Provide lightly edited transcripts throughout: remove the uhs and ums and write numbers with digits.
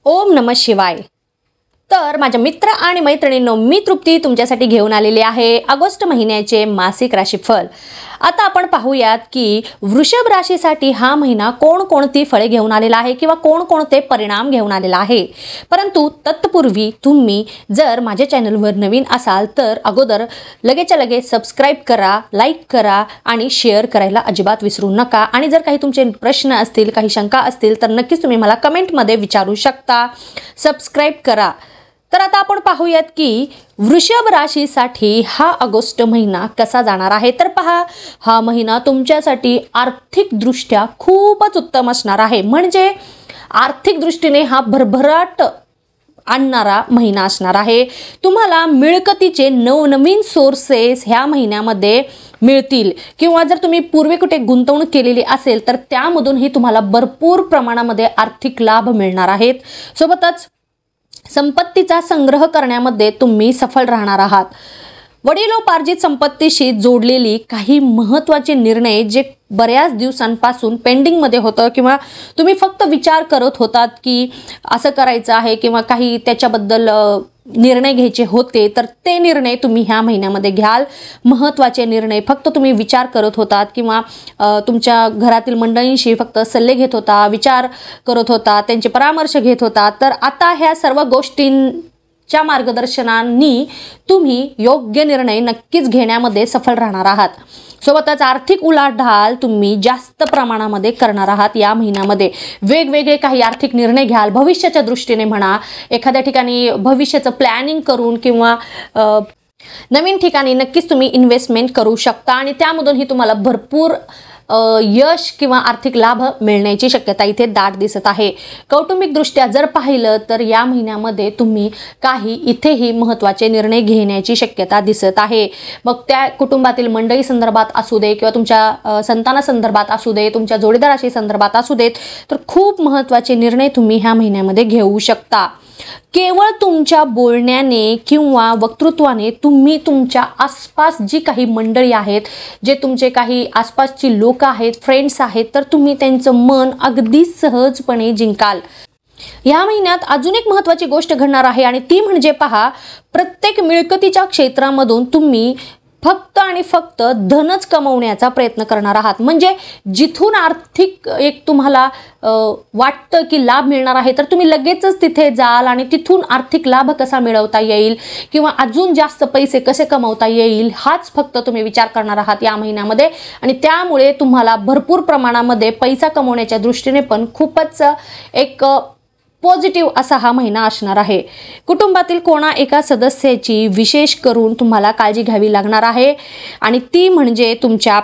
ओम नमः शिवाय। तर माझ्या मित्र आणि मैत्रिणींनो, मी तृप्ती तुमच्यासाठी घेऊन आलेली आहे ऑगस्ट महिन्याचे मासिक राशीफल। आता आपण पाहूयात की वृषभ राशीसाठी हा महिना कोणकोणती फळे घेऊन आलेला आहे किंवा कोणकोणते परिणाम घेऊन आलेला आहे। परंतु तत्पूर्वी तुम्ही जर माझ्या चॅनलवर नवीन असाल तर अगोदर लगेचच्या लगेच सबस्क्राइब करा, लाईक करा आणि शेअर करायला अजिबात विसरू नका। आणि जर काही तुमचे प्रश्न असतील, काही शंका असतील तर नक्कीच तुम्ही मला कमेंटमध्ये विचारू शकता। सबस्क्राइब करा। तर आता आपण पाहूयात की वृषभ राशीसाठी हा ऑगस्ट महिना कसा जाणार आहे। तर पहा, हा महिना तुमच्यासाठी आर्थिकदृष्ट्या खूपच उत्तम असणार आहे। म्हणजे आर्थिक दृष्टीने हा भरभराट आणणारा महिना असणार आहे। तुम्हाला मिळकतीचे नवनवीन सोर्सेस ह्या महिन्यामध्ये मिळतील किंवा जर तुम्ही पूर्वी कुठे गुंतवणूक केलेली असेल तर त्यामधूनही तुम्हाला भरपूर प्रमाणामध्ये आर्थिक लाभ मिळणार आहेत। सोबतच संपत्तीचा संग्रह करण्यामध्ये तुम्ही सफल राहणार आहात। वडिलोपार्जित संपत्तीशी जोडलेली काही महत्त्वाचे निर्णय जे बऱ्याच दिवसांपासून पेंडिंगमध्ये होतं किंवा तुम्ही फक्त विचार करत होतात की असं करायचं आहे किंवा काही त्याच्याबद्दल निर्णय घ्यायचे होते, तर ते निर्णय तुम्ही ह्या महिन्यामध्ये घ्याल। महत्त्वाचे निर्णय फक्त तुम्ही विचार करत होतात किंवा तुमच्या घरातील मंडळींशी फक्त सल्ले घेत होता, विचार करत होता, त्यांचे परामर्श घेत होता, तर आता ह्या सर्व गोष्टींच्या मार्गदर्शनाने तुम्ही योग्य निर्णय नक्कीच घेण्यामध्ये सफल राहणार आहात। सोबतच आर्थिक उलाढाल तुम्ही जास्त प्रमाणामध्ये करणार आहात। या महिन्यामध्ये वेगवेगळे काही आर्थिक निर्णय घ्याल, भविष्याच्या दृष्टीने म्हणा, एखाद्या ठिकाणी भविष्याचं प्लॅनिंग करून किंवा नवीन ठिकाणी नक्कीच तुम्ही इन्व्हेस्टमेंट करू शकता आणि त्यामधूनही तुम्हाला भरपूर यश किंवा आर्थिक लाभ मिळण्याची शक्यता इथे दाट दिसत आहे। कौटुंबिकदृष्ट्या जर पाहिलं तर या महिन्यामध्ये तुम्ही काही इथेही महत्त्वाचे निर्णय घेण्याची शक्यता दिसत आहे। मग त्या कुटुंबातील मंडळी संदर्भात असू दे किंवा तुमच्या संतानासंदर्भात असू दे, तुमच्या जोडीदाराशी संदर्भात असू देत, तर खूप महत्त्वाचे निर्णय तुम्ही ह्या महिन्यामध्ये घेऊ शकता। केवळ तुमच्या बोलण्याने किंवा वक्तृत्वाने तुम्ही तुमच्या आसपास जी काही मंडळी आहेत, जे तुमचे काही आसपासची लोक आहेत, फ्रेंड्स आहेत, तर तुम्ही त्यांचं मन अगदी सहजपणे जिंकाल। या महिन्यात अजून एक महत्त्वाची गोष्ट घडणार आहे आणि ती म्हणजे पहा, प्रत्येक मिळकतीच्या क्षेत्रामधून तुम्ही फक्त आणि फक्त धनच कमवण्याचा प्रयत्न करणार आहात। म्हणजे जिथून आर्थिक एक तुम्हाला वाटतं की लाभ मिळणार आहे, तर तुम्ही लगेचच तिथे जाल आणि तिथून आर्थिक लाभ कसा मिळवता येईल किंवा अजून जास्त पैसे कसे कमवता येईल हाच फक्त तुम्ही विचार करणार आहात या महिन्यामध्ये। आणि त्यामुळे तुम्हाला भरपूर प्रमाणामध्ये पैसा कमवण्याच्या दृष्टीने पण खूपच एक पॉझिटिव्ह असा हा महिना असणार आहे। कुटुंबातील कोणा एका सदस्याची विशेष करून तुम्हाला काळजी घ्यावी लागणार आहे आणि ती म्हणजे तुमच्या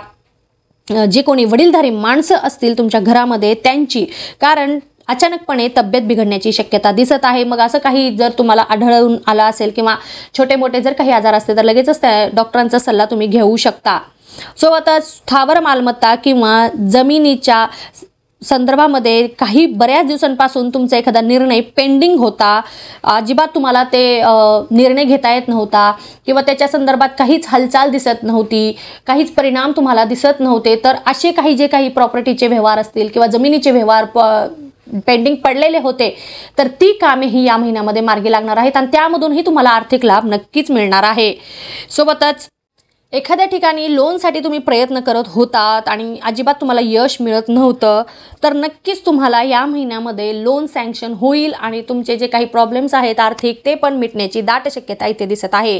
जे कोणी वडीलधारी माणसं असतील तुमच्या घरामध्ये त्यांची, कारण अचानकपणे तब्येत बिघडण्याची शक्यता दिसत आहे। मग असं काही जर तुम्हाला आढळून आलं असेल किंवा छोटे मोठे जर काही आजार असतील तर लगेचच त्या डॉक्टरांचा सल्ला तुम्ही घेऊ शकता। सोबतच स्थावर मालमत्ता किंवा जमिनीच्या संदर्भामध्ये काही बऱ्याच दिवसांपासून तुमचा एखादा निर्णय पेंडिंग होता, अजिबात तुम्हाला ते निर्णय घेता येत नव्हता किंवा त्याच्या संदर्भात काहीच हालचाल दिसत नव्हती, काहीच परिणाम तुम्हाला दिसत नव्हते, तर असे काही जे काही प्रॉपर्टीचे व्यवहार असतील किंवा जमिनीचे व्यवहार पेंडिंग पडलेले होते, तर ती कामेही या महिन्यामध्ये मार्गी लागणार आहेत आणि त्यामधूनही तुम्हाला आर्थिक लाभ नक्कीच मिळणार आहे। सोबतच एखाद्या ठिकाणी लोनसाठी तुम्ही प्रयत्न करत होतात आणि अजिबात तुम्हाला यश मिळत नव्हतं, तर नक्कीच तुम्हाला या महिन्यामध्ये लोन सँक्शन होईल आणि तुमचे जे काही प्रॉब्लेम्स आहेत आर्थिक ते पण मिटण्याची दाट शक्यता इथे दिसत आहे।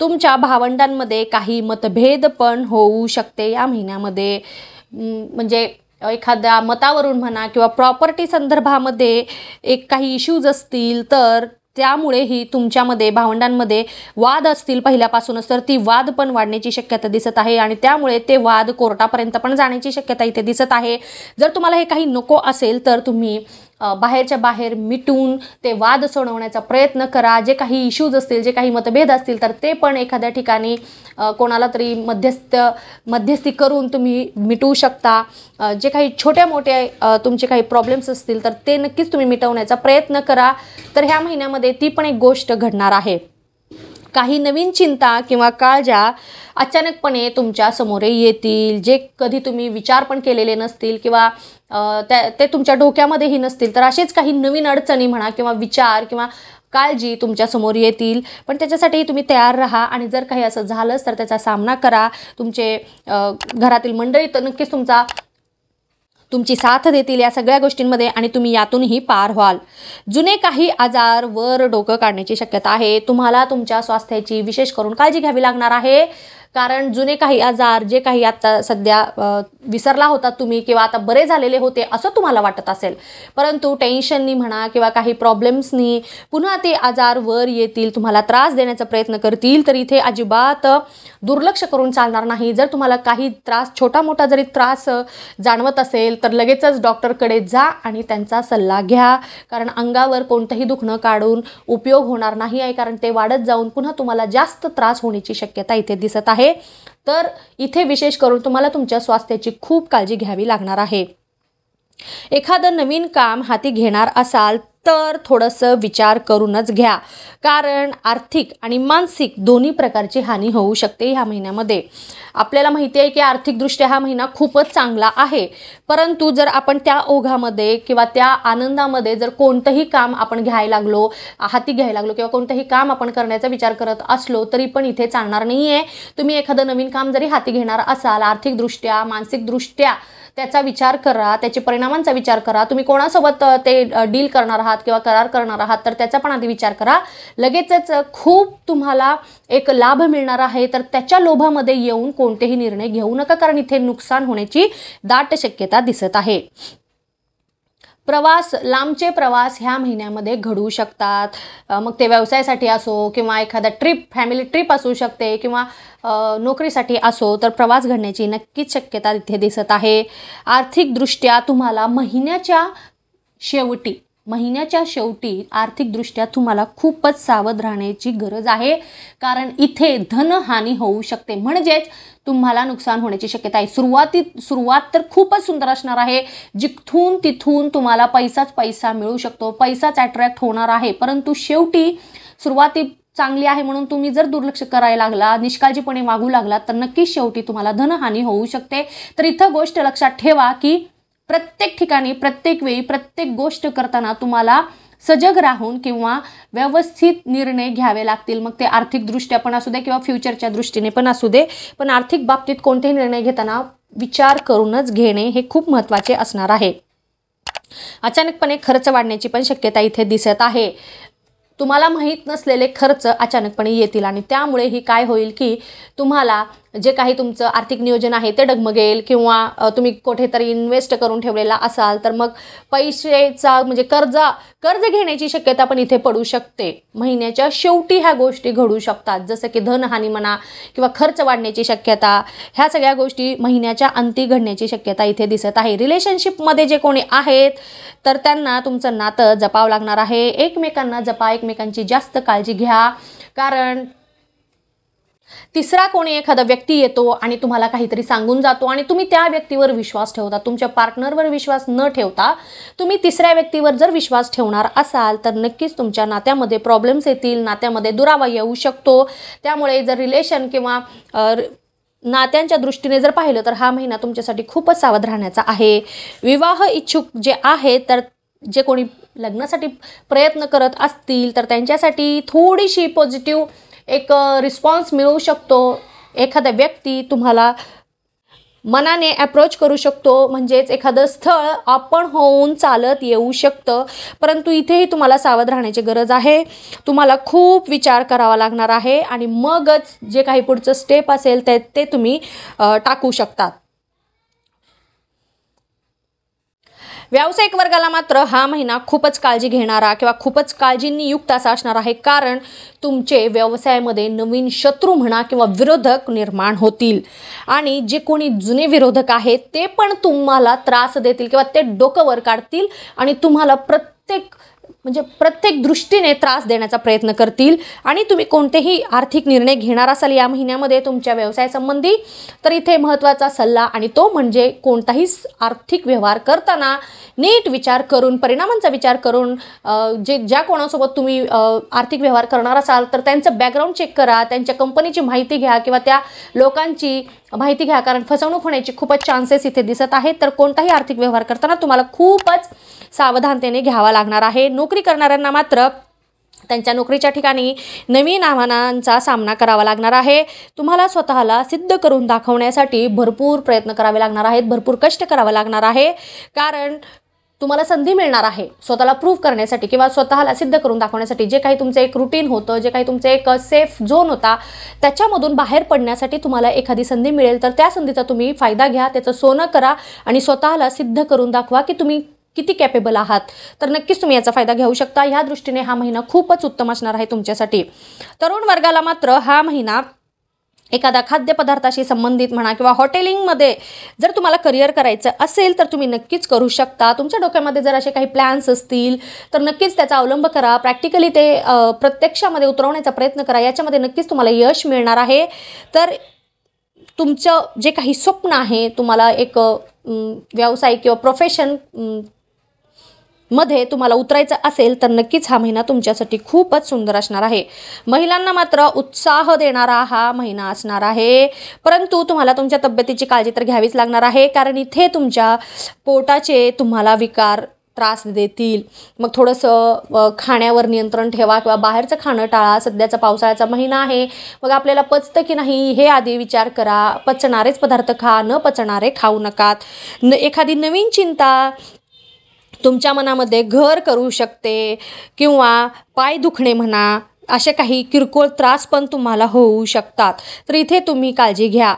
तुमच्या भावंडांमध्ये काही मतभेद पण होऊ शकते या महिन्यामध्ये। म्हणजे एखाद्या मतावरून म्हणा किंवा प्रॉपर्टी संदर्भामध्ये एक काही इश्यूज असतील तर त्यामुळेही तुमच्यामध्ये भावंडांमध्ये वाद असतील पहिल्यापासूनच, तर ती वाद पण वाढण्याची शक्यता दिसत आहे आणि त्यामुळे ते वाद कोर्टापर्यंत पण जाण्याची शक्यता इथे दिसत आहे। जर तुम्हाला हे काही नको असेल तर तुम्ही बाहेरच्या बाहेर मिटून ते वाद सोडवण्याचा प्रयत्न करा। जे काही इश्यूज असतील, जे काही मतभेद असतील, तर ते पण एखाद्या ठिकाणी कोणाला तरी मध्यस्थी करून तुम्ही मिटवू शकता। जे काही छोट्या मोठ्या तुमचे काही प्रॉब्लेम्स असतील तर ते नक्कीच तुम्ही मिटवण्याचा प्रयत्न करा। तर ह्या महिन्यामध्ये ती पण एक गोष्ट घडणार आहे। काही नवीन चिंता किंवा काळजा अचानकपणे तुमच्या समोर येतील, जे कधी तुम्ही विचार पण केलेले नसतील किंवा ते तुमच्या डोक्यामध्येही नसतील. तर असेच काही नवीन अडचणी म्हणा किंवा विचार किंवा काळजी तुमच्या समोर येतील, पण त्याच्यासाठी तुम्ही तयार राहा. आणि जर काही असं झालंच तर त्याचा सामना करा. तुमचे घरातील मंडळी तर नक्कीच तुमची साथ देतील या सगळ्या गोष्टींमध्ये आणि तुम्ही यातूनही पार व्हाल. जुने काही आजार वर डोकं काढण्याची शक्यता आहे. तुम्हाला तुमच्या स्वास्थ्याची विशेष करून काळजी घ्यावी लागणार आहे, कारण जुने काही आजार जे काही आता सध्या विसरला होता तुम्ही किंवा आता बरे झालेले होते असं तुम्हाला वाटत असेल, परंतु टेन्शननी म्हणा किंवा काही प्रॉब्लेम्सनी पुन्हा ते आजार वर येतील, तुम्हाला त्रास देण्याचा प्रयत्न करतील. तर इथे अजिबात दुर्लक्ष करून चालणार नाही. जर तुम्हाला काही त्रास, छोटा मोठा जरी त्रास जाणवत असेल तर लगेचच डॉक्टरकडे जा आणि त्यांचा सल्ला घ्या, कारण अंगावर कोणतंही दुखणं काढून उपयोग होणार नाही आहे, कारण ते वाढत जाऊन पुन्हा तुम्हाला जास्त त्रास होण्याची शक्यता इथे दिसत आहे. तर इथे विशेष करून तुम्हाला तुमच्या स्वास्थ्याची खूप काळजी घ्यावी लागणार आहे. एखादं नवीन काम हाती घेणार असाल तर थोडंसं विचार करूनच घ्या, कारण आर्थिक आणि मानसिक दोन्ही प्रकारची हानी होऊ शकते ह्या महिन्यामध्ये. आपल्याला माहिती आहे की आर्थिकदृष्ट्या हा महिना खूपच चांगला आहे, परंतु जर आपण त्या ओघामध्ये किंवा त्या आनंदामध्ये जर कोणतंही काम आपण हाती घ्यायला लागलो किंवा कोणतंही काम आपण करण्याचा विचार करत असलो तरी पण इथे चालणार नाही आहे. तुम्ही एखादं नवीन काम जरी हाती घेणार असाल, आर्थिकदृष्ट्या मानसिकदृष्ट्या त्याचा विचार करा, त्याच्या परिणामांचा विचार करा. तुम्ही कोणासोबत ते डील करणार आहात किंवा करार करणार आहात तर त्याचा पण आधी विचार करा. लगेचच खूप तुम्हाला एक लाभ मिळणार आहे, तर त्याच्या लोभामध्ये येऊन कोणतेही निर्णय घेऊ नका, कारण इथे नुकसान होण्याची दाट शक्यता दिसत आहे. लांबचे प्रवास ह्या महिन्यामध्ये घडू शकतात. मग ते व्यवसायासाठी असो किंवा एखादा फॅमिली ट्रिप असू शकते किंवा नोकरीसाठी असो, तर प्रवास घडण्याची नक्कीच शक्यता इथे दिसत आहे. आर्थिकदृष्ट्या तुम्हाला महिन्याच्या शेवटी आर्थिकदृष्ट्या तुम्हाला खूपच सावध राहण्याची गरज आहे, कारण इथे धनहानी होऊ शकते, म्हणजेच तुम्हाला नुकसान होण्याची शक्यता आहे. सुरुवात तर खूपच सुंदर असणार आहे, जिथून तिथून तुम्हाला पैसा मिळू शकतो, पैसाच अट्रॅक्ट होणार आहे, परंतु शेवटी सुरुवाती चांगली आहे म्हणून तुम्ही जर दुर्लक्ष करायला लागला, निष्काळजीपणे वागू लागला तर नक्कीच शेवटी तुम्हाला धनहानी होऊ शकते. तर इथं गोष्ट लक्षात ठेवा की प्रत्येक ठिकाणी, प्रत्येक वेळी, प्रत्येक गोष्ट करताना तुम्हाला सजग राहून किंवा व्यवस्थित निर्णय घ्यावे लागतील. मग ते आर्थिकदृष्ट्या पण असू दे किंवा फ्युचरच्या दृष्टीने पण असू दे, पण आर्थिक बाबतीत कोणतेही निर्णय घेताना विचार करूनच घेणे हे खूप महत्त्वाचे असणार आहे. अचानकपणे खर्च वाढण्याची पण शक्यता इथे दिसत आहे. तुम्हाला माहीत नसलेले खर्च अचानकपणे येतील आणि त्यामुळे ही काय होईल की तुम्हाला जे काही तुमचं आर्थिक नियोजन आहे ते डगमगेल, किंवा तुम्ही कुठेतरी इन्व्हेस्ट करून ठेवलेला असाल तर मग पैशाचा म्हणजे कर्ज घेण्याची शक्यता पण इथे पडू शकते. महिन्याच्या शेवटी ह्या गोष्टी घडू शकतात, जसं की धनहानी म्हणा किंवा खर्च वाढण्याची शक्यता. ह्या सगळ्या गोष्टी महिन्याच्या अंती घडण्याची शक्यता इथे दिसत आहे. रिलेशनशिपमध्ये जे कोणी आहेत तर त्यांना तुमचं नातं जपावं लागणार आहे. एकमेकांना जपा, एकमेकांची जास्त काळजी घ्या, कारण तिसरा कोणी एखादा व्यक्ती येतो आणि तुम्हाला काहीतरी सांगून जातो आणि तुम्ही त्या व्यक्तीवर विश्वास ठेवता. तुमच्या पार्टनरवर विश्वास न ठेवता तुम्ही तिसऱ्या व्यक्तीवर जर विश्वास ठेवणार असाल तर नक्कीच तुमच्या नात्यामध्ये प्रॉब्लेम्स येतील, नात्यामध्ये दुरावा येऊ शकतो. त्यामुळे जर रिलेशन किंवा नात्यांच्या दृष्टीने जर पाहिलं तर हा महिना तुमच्यासाठी खूपच सावध राहण्याचा आहे. विवाह इच्छुक जे आहेत तर जे कोणी लग्नासाठी प्रयत्न करत असतील तर त्यांच्यासाठी थोडीशी पॉझिटिव्ह एक रिस्पॉन्स मिळू शकतो. एखादा व्यक्ती तुम्हाला मनाने अप्रोच करू शकतो, म्हणजेच एखादं स्थळ आपण होऊन चालत येऊ शकतं, परंतु इथेही तुम्हाला सावध राहण्याची गरज आहे. तुम्हाला खूप विचार करावा लागणार आहे आणि मगच जे काही पुढचं स्टेप असेल ते तुम्ही टाकू शकतात. व्यावसायिक वर्गाला मात्र हा महिना खूपच काळजी घेणारा किंवा खूपच काळजींनी युक्त असा असणार आहे, कारण तुमचे व्यवसायामध्ये नवीन शत्रू म्हणा किंवा विरोधक निर्माण होतील आणि जे कोणी जुने विरोधक आहेत ते पण तुम्हाला त्रास देतील किंवा ते डोकं वर काढतील आणि तुम्हाला प्रत्येक म्हणजे प्रत्येक दृष्टीने त्रास देण्याचा प्रयत्न करतील आणि तुम्ही कोणतेही आर्थिक निर्णय घेणार असाल या महिन्यामध्ये तुमच्या व्यवसायासंबंधी, तर इथे महत्त्वाचा सल्ला आणि तो म्हणजे कोणताही आर्थिक व्यवहार करताना नीट विचार करून, परिणामांचा विचार करून, ज्या कोणासोबत तुम्ही आर्थिक व्यवहार करणार असाल तर त्यांचं बॅकग्राऊंड चेक करा, त्यांच्या कंपनीची माहिती घ्या किंवा त्या लोकांची माहिती घ्या, कारण फसवणूक होण्याची खूपच चान्सेस इथे दिसत आहेत. तर कोणताही आर्थिक व्यवहार करताना तुम्हाला खूपच सावधानतेने घ्यावा लागणार आहे. नोकरी करणाऱ्यांना मात्र त्यांच्या नोकरीच्या ठिकाणी नवीन आव्हानांचा सामना करावा लागणार आहे. तुम्हाला स्वतःला सिद्ध करून दाखवण्यासाठी भरपूर प्रयत्न करावे लागणार आहेत, भरपूर कष्ट करावे लागणार आहे, कारण तुम्हाला संधी मिळणार आहे स्वतःला प्रूव्ह करण्यासाठी किंवा स्वतःला सिद्ध करून दाखवण्यासाठी. जे काही तुमचं एक रुटीन होतं, जे काही तुमचं एक सेफ झोन होता, त्याच्यामधून बाहेर पडण्यासाठी तुम्हाला एखादी संधी मिळेल, तर त्या संधीचा तुम्ही फायदा घ्या, त्याचं सोनं करा आणि स्वतःला सिद्ध करून दाखवा की तुम्ही किती कॅपेबल आहात. तर नक्कीच तुम्ही याचा फायदा घेऊ शकता. ह्या दृष्टीने हा महिना खूपच उत्तम असणार आहे तुमच्यासाठी. तरुण वर्गाला मात्र हा महिना एखादा खाद्यपदार्थाशी संबंधित म्हणा किंवा हॉटेलिंगमध्ये जर तुम्हाला करिअर करायचं असेल तर तुम्ही नक्कीच करू शकता. तुमच्या डोक्यामध्ये जर असे काही प्लॅन्स असतील तर नक्कीच त्याचा अवलंब करा, प्रॅक्टिकली ते प्रत्यक्षामध्ये उतरवण्याचा प्रयत्न करा. याच्यामध्ये नक्कीच तुम्हाला यश मिळणार आहे. तर तुमचं जे काही स्वप्न आहे, तुम्हाला एक व्यावसायिक किंवा प्रोफेशन मध्ये तुम्हाला उतरायचं असेल तर नक्कीच हा महिना तुमच्यासाठी खूपच सुंदर असणार आहे. महिलांना मात्र उत्साह देणारा हा महिना असणार आहे, परंतु तुम्हाला तुमच्या तब्येतीची काळजी तर घ्यावीच लागणार आहे, कारण इथे तुमच्या पोटाचे तुम्हाला विकार त्रास देतील. मग थोडंसं खाण्यावर नियंत्रण ठेवा किंवा बाहेरचं खाणं टाळा. सध्याचा पावसाळ्याचा महिना आहे, मग आपल्याला पचतं की नाही हे आधी विचार करा. पचणारेच पदार्थ खा, न पचणारे खाऊ नकात. एखादी नवीन चिंता तुमच्या मनामध्ये घर करू शकते किंवा पाय दुखणे म्हणा, असे काही किरकोळ त्रास पण तुम्हाला होऊ शकतात. तर इथे तुम्ही काळजी घ्या.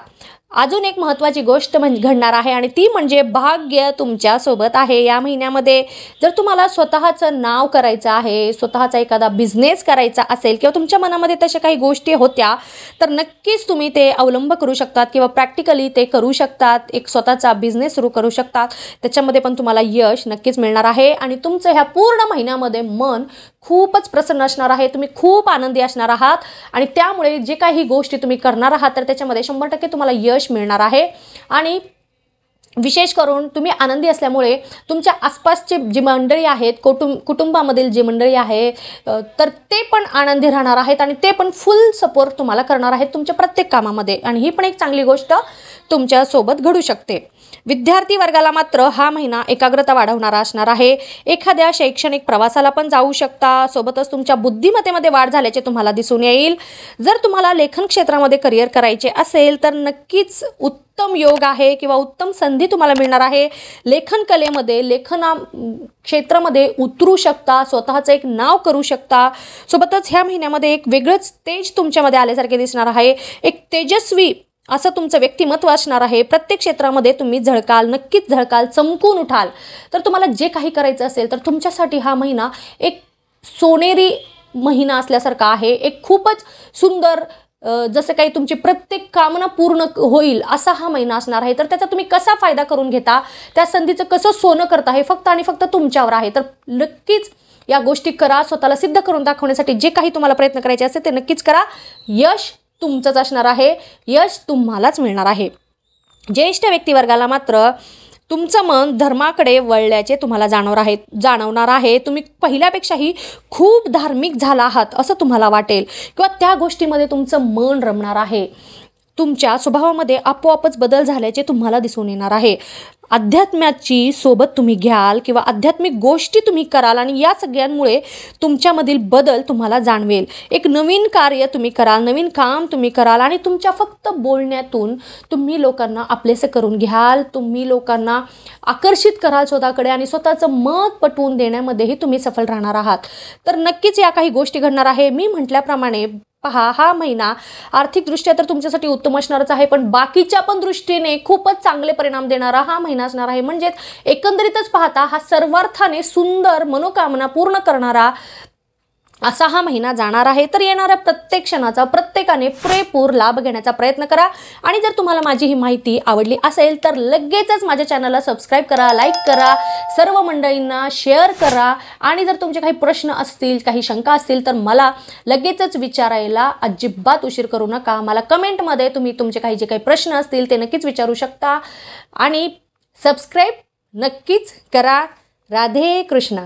अजून एक महत्त्वाची गोष्ट घडणार आहे आणि ती म्हणजे भाग्य तुमच्यासोबत आहे या महिन्यामध्ये. जर तुम्हाला स्वतःचं नाव करायचं आहे, स्वतःचा एखादा बिझनेस करायचा असेल किंवा तुमच्या मनामध्ये तशा काही गोष्टी होत्या तर नक्कीच तुम्ही ते अवलंब करू शकतात किंवा प्रॅक्टिकली ते करू शकतात. एक स्वतःचा बिझनेस सुरू करू शकतात. त्याच्यामध्ये पण तुम्हाला यश नक्कीच मिळणार आहे आणि तुमचं ह्या पूर्ण महिन्यामध्ये मन खूपच प्रसन्न असणार आहे. तुम्ही खूप आनंदी असणार आहात आणि त्यामुळे जे काही गोष्टी तुम्ही करणार आहात तर त्याच्यामध्ये 100% तुम्हाला यश मिळणार आहे. आणि विशेष करून तुम्ही आनंदी असल्यामुळे तुमच्या आसपासचे जी मंडळी आहेत, कुटुंबामधील जी मंडळी आहे तर ते पण आनंदी राहणार आहेत आणि ते पण फुल सपोर्ट तुम्हाला करणार आहेत तुमच्या प्रत्येक कामामध्ये. आणि ही पण एक चांगली गोष्ट तुमच्यासोबत घडू शकते. विद्यार्थी वर्गाला मात्र हा महिना एकाग्रता वाढवणारा असणार आहे. एखाद्या शैक्षणिक प्रवासाला पण जाऊ शकता. सोबतच तुमच्या बुद्धिमत्तेमध्ये वाढ झाल्याचे तुम्हाला दिसून येईल. जर तुम्हाला लेखन क्षेत्रामध्ये करिअर करायचे असेल तर नक्कीच उत्तम योग आहे किंवा उत्तम संधी तुम्हाला मिळणार आहे. लेखन कलेमध्ये, लेखन क्षेत्रामध्ये उतरू शकता, स्वतःचं एक नाव करू शकता. सोबतच ह्या महिन्यामध्ये एक वेगळंच तेज तुमच्यामध्ये आल्यासारखे दिसणार आहे. एक तेजस्वी असं तुमचं व्यक्तिमत्व असणार आहे. प्रत्येक क्षेत्रामध्ये तुम्ही झळकाल, नक्कीच झळकाल, चमकून उठाल. तर तुम्हाला जे काही करायचं असेल तर तुमच्यासाठी हा महिना एक सोनेरी महिना असल्यासारखा आहे. एक खूपच सुंदर, जसं काही तुमची प्रत्येक कामना पूर्ण होईल असा हा महिना असणार आहे. तर त्याचा तुम्ही कसा फायदा करून घेता, त्या संधीचं कसं सोनं करता हे फक्त आणि फक्त तुमच्यावर आहे. तर नक्कीच या गोष्टी करा. स्वतःला सिद्ध करून दाखवण्यासाठी जे काही तुम्हाला प्रयत्न करायचे असते ते नक्कीच करा. यश तुमचंच असणार आहे, यश तुम्हालाच मिळणार आहे. ज्येष्ठ व्यक्तिवर्गाला मात्र तुमचं मन धर्माकडे वळल्याचे तुम्हाला जाणवणार आहे. तुम्ही पहिल्यापेक्षाही खूप धार्मिक झाला आहात असं तुम्हाला वाटेल किंवा त्या गोष्टीमध्ये तुमचं मन रमणार आहे. तुमच्या स्वभावामध्ये आपोआपच बदल झाल्याचे तुम्हाला दिसून येणार आहे. अध्यात्माची सोबत तुम्ही घ्याल किंवा आध्यात्मिक गोष्टी तुम्ही कराल आणि या सगळ्यांमुळे तुमच्यामधील बदल तुम्हाला जाणवेल. एक नवीन कार्य तुम्ही कराल, नवीन काम तुम्ही कराल आणि तुमच्या फक्त बोलण्यातून तुम्ही लोकांना आपलेसे करून घ्याल. तुम्ही लोकांना आकर्षित कराल स्वतःकडे आणि स्वतःचं मत पटवून देण्यामध्येही तुम्ही सफल राहणार आहात. तर नक्कीच या काही गोष्टी घडणार आहे. मी म्हटल्याप्रमाणे पहा, हा महिना आर्थिकदृष्ट्या तर तुमच्यासाठी उत्तम असणारच आहे, पण बाकीच्या पण दृष्टीने खूपच चांगले परिणाम देणारा हा महिना असणार आहे. म्हणजेच एकंदरीतच पाहता हा सर्वार्थाने सुंदर मनोकामना पूर्ण करणारा असा हा महिना जाणार आहे, तर येणाऱ्या प्रत्येक क्षणाचा प्रत्येकाने पुरेपूर लाभ घेण्याचा प्रयत्न करा। आणि जर तुम्हाला माझी ही माहिती आवडली असेल तर लगेचच माझ्या चॅनलला सबस्क्राईब करा, लाईक करा, सर्व मंडळींना शेअर करा। आणि जर तुमचे काही प्रश्न असतील, काही शंका असतील तर मला लगेचच विचारायला अजिबात उशीर करू नका। मला कमेंटमध्ये तुम्ही तुमचे जे काही प्रश्न असतील ते नक्कीच विचारू शकता आणि सबस्क्राईब नक्कीच करा। राधे कृष्ण।